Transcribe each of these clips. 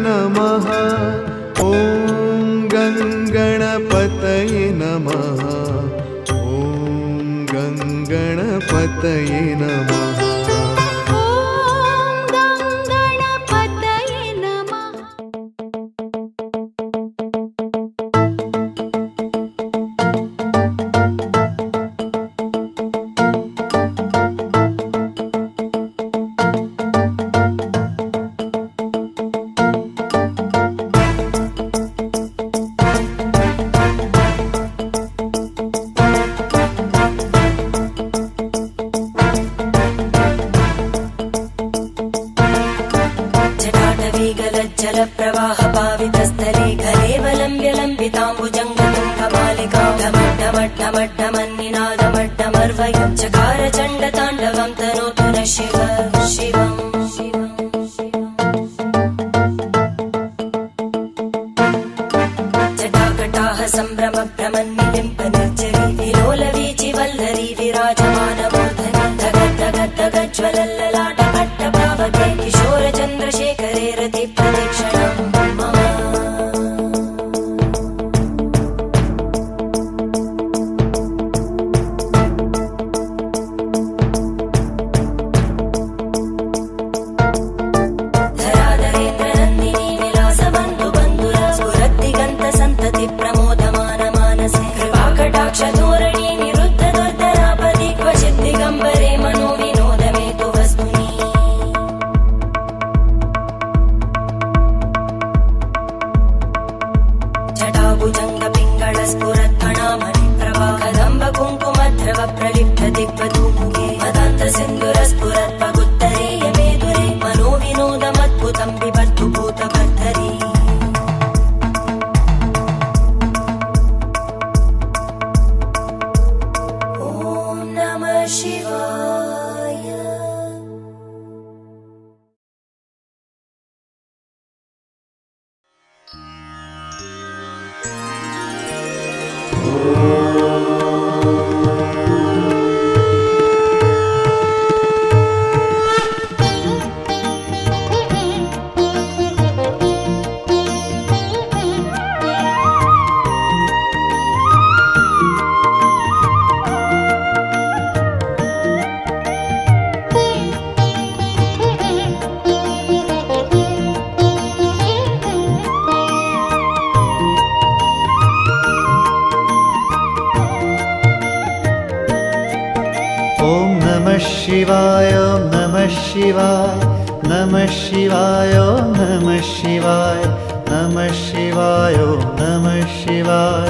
नमः। ॐ गङ्गणपतये नमः। ॐ गङ्गणपतये नमः। जलप्रवाहपावितस्थले घलेवलम्ब्यलम्बिताम्बुजङ्गतुङ्गमालिकां ढमड्ढमड्ढमड्ढमन्निनादमड्ढमर्वयं चकार चण्डताण्डवं तनोतु नः शिव शिवम्। जटाकटाह सम्भ्रमभ्रमन्निलिम्पनिर्जरी विलोलवीचिवल्लरी विराजमानमूर्धनि धगद्धगद्धगज्ज्वलल्ललाटकट्टपावके किशोरचन्द्रशेखरे रतिप्रदक्षिणं मम। धराधरेन्द्रनन्दिनी विलासबन्धुबन्धुरा स्फुरद्दिगन्तसन्तति प्रमोदमानमानसे कृपाकटाक्षधोरणी निरुद्धदुर्धरापदि क्वचित् दिगम्बरे मनोविनोदमेतु वस्तुनि। जटाभुजङ्गपिङ्गळस्फुरत्फणामणिप्रभा कदम्बकुङ्कुमध्रव प्रलिप्तदिग्वधूमुखे मदान्तसिन्धुरस्फुरत्पगुत्तरे यमेदुरे मनोविनोदमद्भुतं बिभर्तु भूतभर्तरी। ॐ नमः शिवाय। ॐ नमः शिवाय नमः शिवाय नमः शिवाय नमः शिवाय नमः शिवाय नमः शिवाय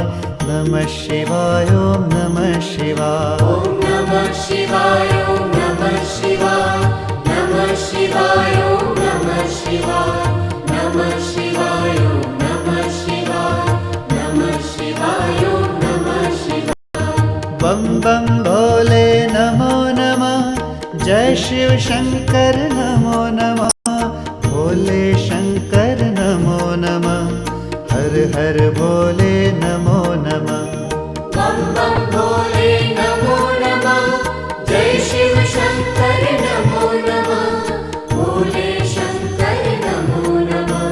नमः शिवाय नमः शिवाय। ॐ नमः शिवाय नमः शिवाय नमः शिवाय नमः शिवाय नमः शिवाय नमः शिवाय नमः शिवाय नमः शिवाय। बम बम भोले नमो नमः। जय शिव शंकर नमो नमः। भोले शंकर नमो नमः। हर हर भोले नमो नमः। बम बम भोले नमो नमः। जय शिव शंकर नमो नमः। भोले शंकर नमो नमः।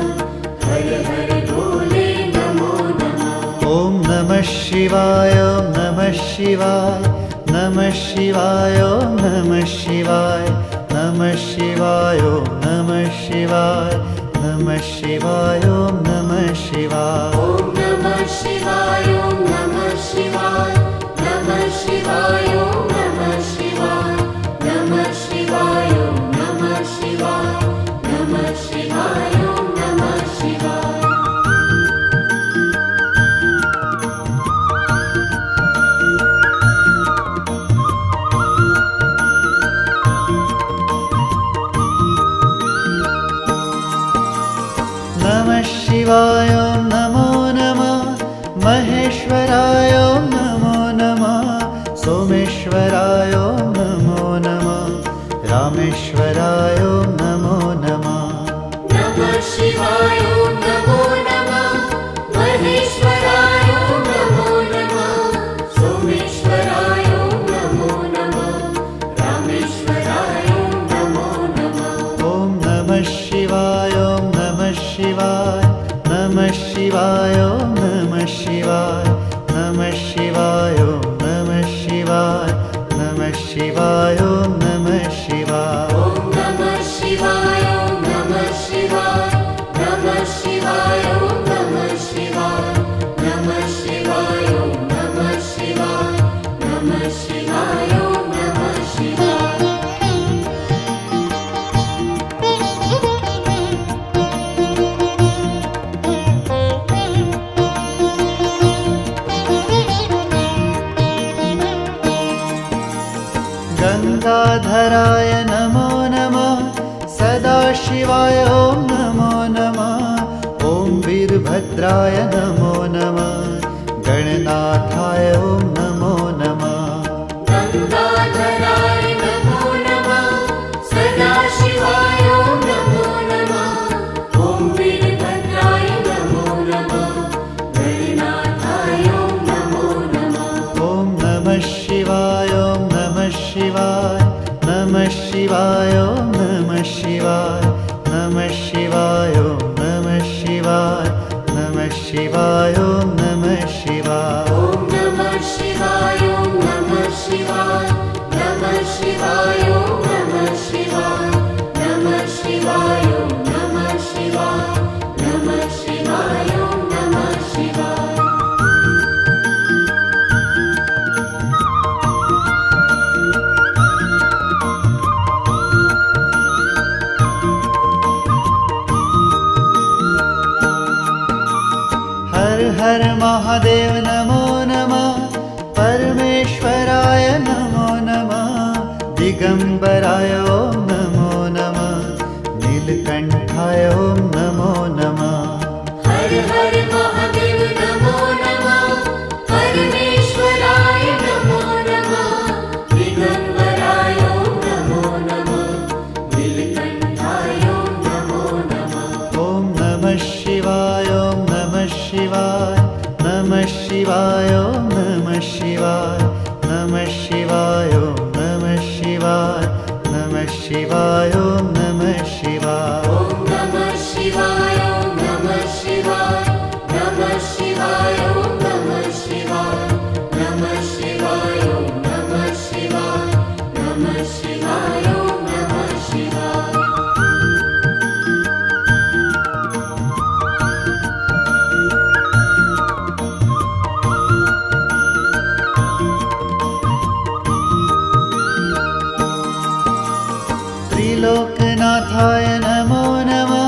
हर हर भोले नमो नमः। ॐ नमः शिवाय नमः शिवाय नमः शिवाय नमः शिवाय नमः शिवाय नमः शिवाय नमः शिवाय नमः शिवाय। ॐ नमः शिवाय नमः शिवाय नमः शिवाय नमः शिवाय नमः शिवाय नमः शिवाय नमः शिवाय नमः शिवाय। नमः शिवाय नमो नमः। महेश्वराय नमो नमः। सोमेश्वराय नमो नमः। रामेश्वराय नमो नमः। नमः शिवाय नमो नमः। महेश्वराय नमो नमः। सोमेश्वराय नमो नमः। रामेश्वराय नमो नमः। ॐ नमः शिवाय नमः शिवाय शिवाय ॐ नमो नमः ॐ वीरभद्राय नमो नमः गणनाथाय ॐ नमो नमः गङ्गाधराय नमो नमः सदाशिवाय नमो नमः ॐ वीरभद्राय नमो नमः गणनाथाय नमो नमः ॐ नमः शिवाय ॐ नमः शिवाय नमः शिवाय ॐ नमः शिवाय नमः शिवाय ॐ नमः शिवाय नमः शिवाय ॐ नमः शिवाय ॐ नमः शिवाय ॐ नमः शिवाय नमः शिवाय ॐ नमः शिवाय नमः शिवाय ॐ नमः शिवाय नमः शिवाय ॐ नमः शिवाय हर हर महादेव नमो नमः परमेश्वराय नमो नमः दिगंबराय ॐ नमो नमः नीलकंठाय ॐ नमो नमः हर हर महादेव नमो नमः परमेश्वराय नमो नमः दिगंबराय नमो नमः नीलकंठाय नमो नमः ॐ नमः शिवाय ॐ नमः शिवाय नमः शिवाय ॐ नमः शिवाय नमः शिवाय ॐ नमः शिवाय नमः शिवाय ॐ नमः शिवाय ॐ नमः शिवाय ॐ नमः शिवाय नमः शिवाय ॐ नमः शिवाय नमः शिवाय ॐ नमः शिवाय नमः शिवाय ॐ नमः शिवाय त्रिलोकनाथाय नमो नमः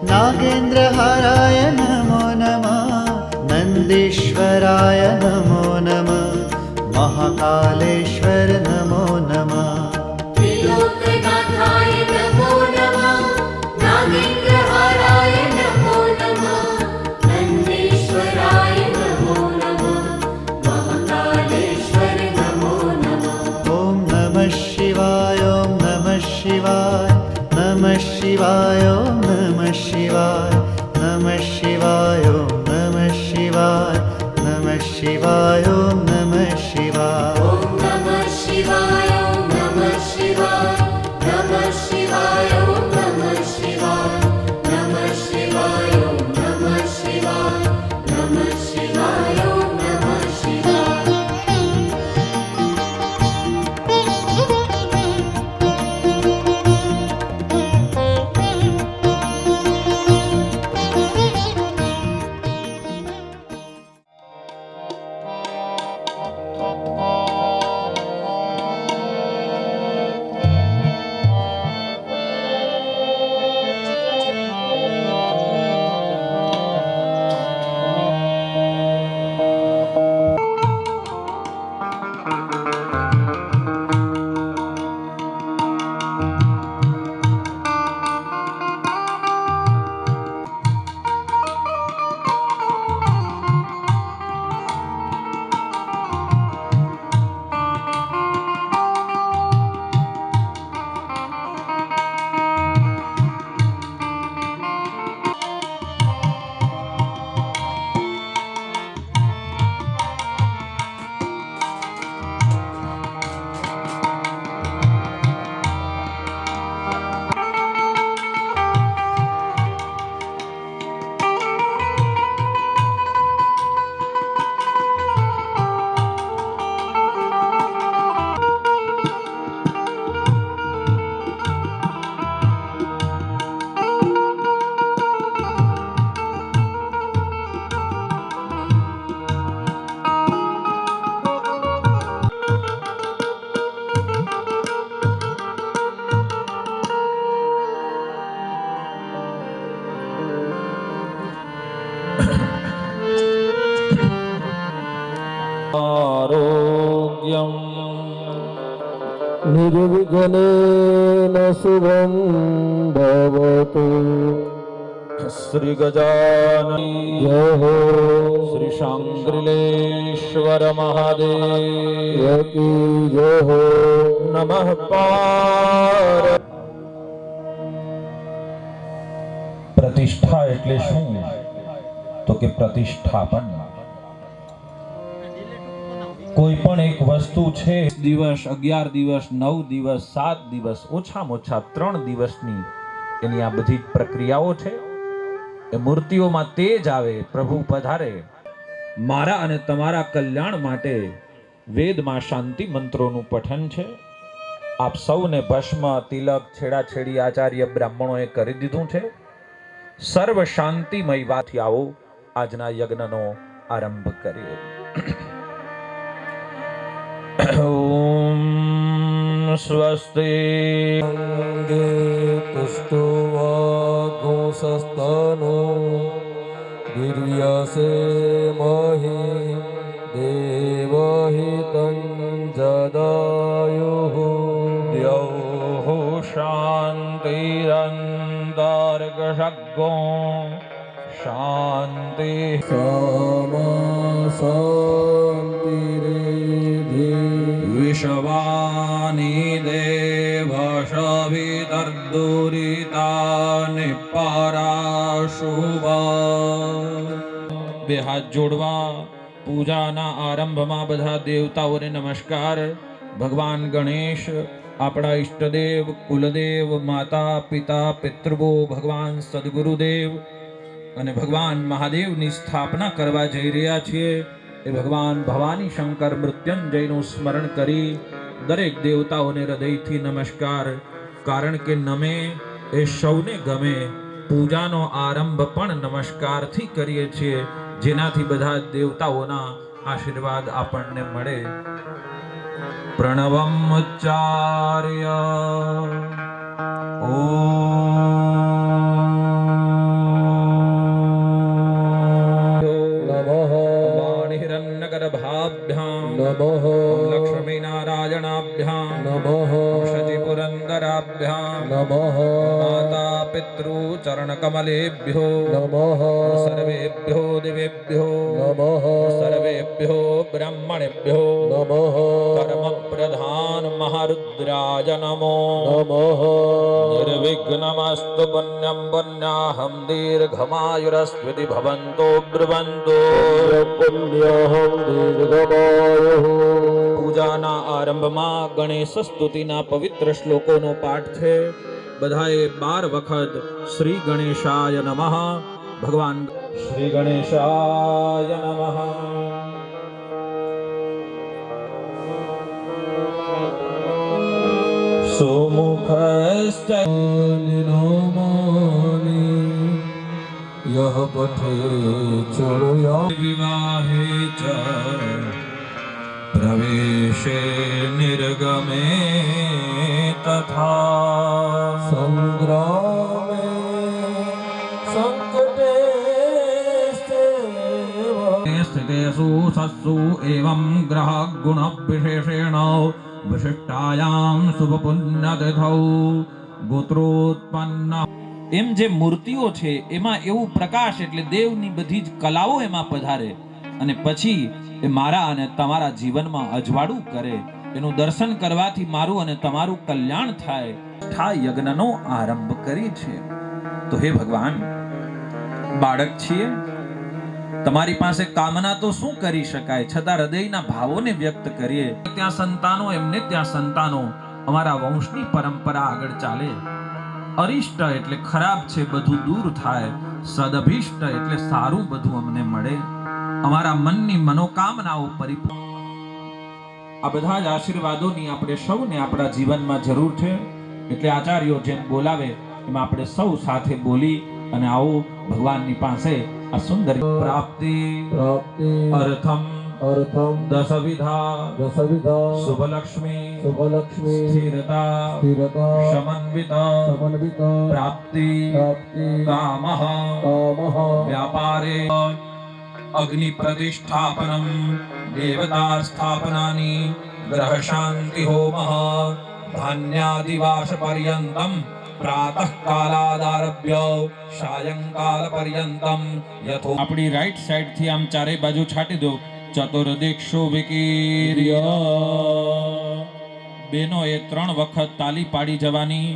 नागेन्द्रहाराय नमो नमः नन्दीश्वराय नमो नमः महाकालेश्वर नमो नमः त्रिलोकनाथाय नमो नमः नागेन्द्रहाराय नमो नमः नन्दीश्वराय नमो नमः महाकालेश्वर नमो नमः ॐ नमः शिवाय ॐ नमः शिवाय नमः शिवाय ॐ नमः शिवाय नमः शिवाय ॐ नमः शिवाय नमः शिवाय ॐ नमः शिवाय ॐ नमः शिवाय ॐ नमः शिवाय नमः शिवाय ॐ नमः शिवाय नमः शिवाय ॐ नमः शिवाय नमः शिवाय ॐ नमः शिवाय નિર્વિઘ્નેન શુભમ ભવતુ. શ્રી ગજાનન જય હો શ્રી શાંગ્રીલેશ્વર મહાદેવ કી જય હો. નમઃ પાર. પ્રતિષ્ઠા એટલે શું? તો કે પ્રતિષ્ઠાપન. કોઈ પણ એક વસ્તુ છે, દિવસ 11 દિવસ 9 દિવસ 7 દિવસ ઓછામાં ઓછા 3 દિવસની એની આ બધી પ્રક્રિયાઓ છે. એ મૂર્તિઓમાં તેજ આવે, પ્રભુ પધારે. મારા અને તમારા કલ્યાણ માટે વેદમાં શાંતિ મંત્રોનું પઠન છે. આપ સૌને ભસ્મ તિલક છેડાછેડી આચાર્ય બ્રાહ્મણોએ કરી દીધું છે. સર્વ શાંતિમય વાથી આવો આજના યજ્ઞનો આરંભ કરીએ. ઓમ સ્વસ્તિ તુષ્ટો વાઘોસસ્તનો વીર્યસે મહી દેવહિतं જદાયુઃ. દ્યૌઃ શાન્તિરन्तરિક્ષગો શાંતિ. શાંતિરેધિ વિશ્વાની દેવશવિતર્દુરિતાનિ પરાશુભા. બે હાથ જોડવા. પૂજાના આરંભમાં બધા દેવતાઓને નમસ્કાર. ભગવાન ગણેશ, આપણા ઈષ્ટદેવ, કુલદેવ, માતા પિતા, પિતૃઓ, ભગવાન સદગુરુદેવ અને ભગવાન મહાદેવની સ્થાપના કરવા જઈ રહ્યા છીએ. એ ભગવાન ભવાની શંકર મૃત્યુંજયનું સ્મરણ કરી દરેક દેવતાઓને હૃદયથી નમસ્કાર. કારણ કે નમે એ સૌને ગમે. પૂજાનો આરંભ પણ નમસ્કારથી કરીએ છીએ, જેનાથી બધા દેવતાઓના આશીર્વાદ આપણને મળે. પ્રણવમ ઉચ્ચાર્ય હિરण्यगर्भाभ्यां નમઃ लक्ष्मीनारायणाभ्यां નમઃ शचिपुरन्दराभ्यां નમઃ माता पितृचरणकमलेभ्यो નમઃ सर्वेभ्यो दिवेभ्यो નમઃ सर्वेभ्यो ब्रह्मणेभ्यो નમઃ कर्मप्रधान महारुद्राय नमो. નમઃ निर्विघ्नमस्तु पुण्यं पुण्याहं दीर्घमायुरस्विति भवन्तो ब्रुवन्तो. પુણ્યહં દીર્ઘમાયુઃ. પૂજાના આરંભમાં ગણેશ સ્તુતિના પવિત્ર શ્લોકોનો પાઠ છે. બધાએ 12 વખત શ્રી ગણેશાય નમઃ. ભગવાન શ્રી ગણેશાય નમઃ. સુમુખશ્ચ યહ પઠે ચોરયા વિવાહે ચ પ્રવેશે નિર્ગમે તથા સંગ્રામે સંકટે સ્થિતેષુ સત્સુ એવં ગ્રહ ગુણ વિશેષેણ વિશિષ્ટાયામ શુભ પુણ્યતિથૌ ગોત્રોત્પન્ન. એમ જે મૂર્તિઓ છે એમાં એવું પ્રકાશ એટલે દેવની બધી જ કલાઓ એમાં પધારે અને પછી એ મારા અને તમારા જીવનમાં અજવાળું કરે. એનું દર્શન કરવાથી મારું અને તમારું કલ્યાણ થાય. આ યજ્ઞનો આરંભ કરી છે. તો હે ભગવાન, બાળક છીએ, તમારી પાસે કામના તો શું કરી શકાય, છતાં હૃદયના ભાવોને વ્યક્ત કરીએ. ત્યાં સંતાનો, એમને ત્યાં સંતાનો, અમારા વંશની પરંપરા આગળ ચાલે. અરિષ્ટ એટલે ખરાબ છે બધું દૂર થાય, સદભિષ્ટ એટલે સારું બધું અમને મળે, અમારા મનની મનોકામનાઓ પરિપૂર્ણ. આ બધા જ આશીર્વાદોની આપણે સૌને આપણા જીવનમાં જરૂર છે. એટલે આચાર્યો જેમ બોલાવે એમાં આપણે સૌ સાથે બોલી અને આવો ભગવાનની પાસે આ સુંદર પ્રાપ્તિ અર્થમ દશવિધા શુભલક્ષ્મી સ્થિરતા સમન્વિત પ્રાપ્તિ કામઃ વ્યાપારે અગ્નિ પ્રતિષ્ઠાપનમ દેવતા સ્થાપનાની ગ્રહ શાંતિ હોમઃ ધાન્યાદિવાસ પર્યંતમ પ્રાતઃ કાલાદારભ્ય સાયંકાલ પર્યંતમ યથો આપણી રાઈટ સાઈડ થી આમ ચારે બાજુ છાટી દો ચતુર્દિક્ષુ વિકીર્ય બેનો એ 3 વખત તાલી પાડી જવાની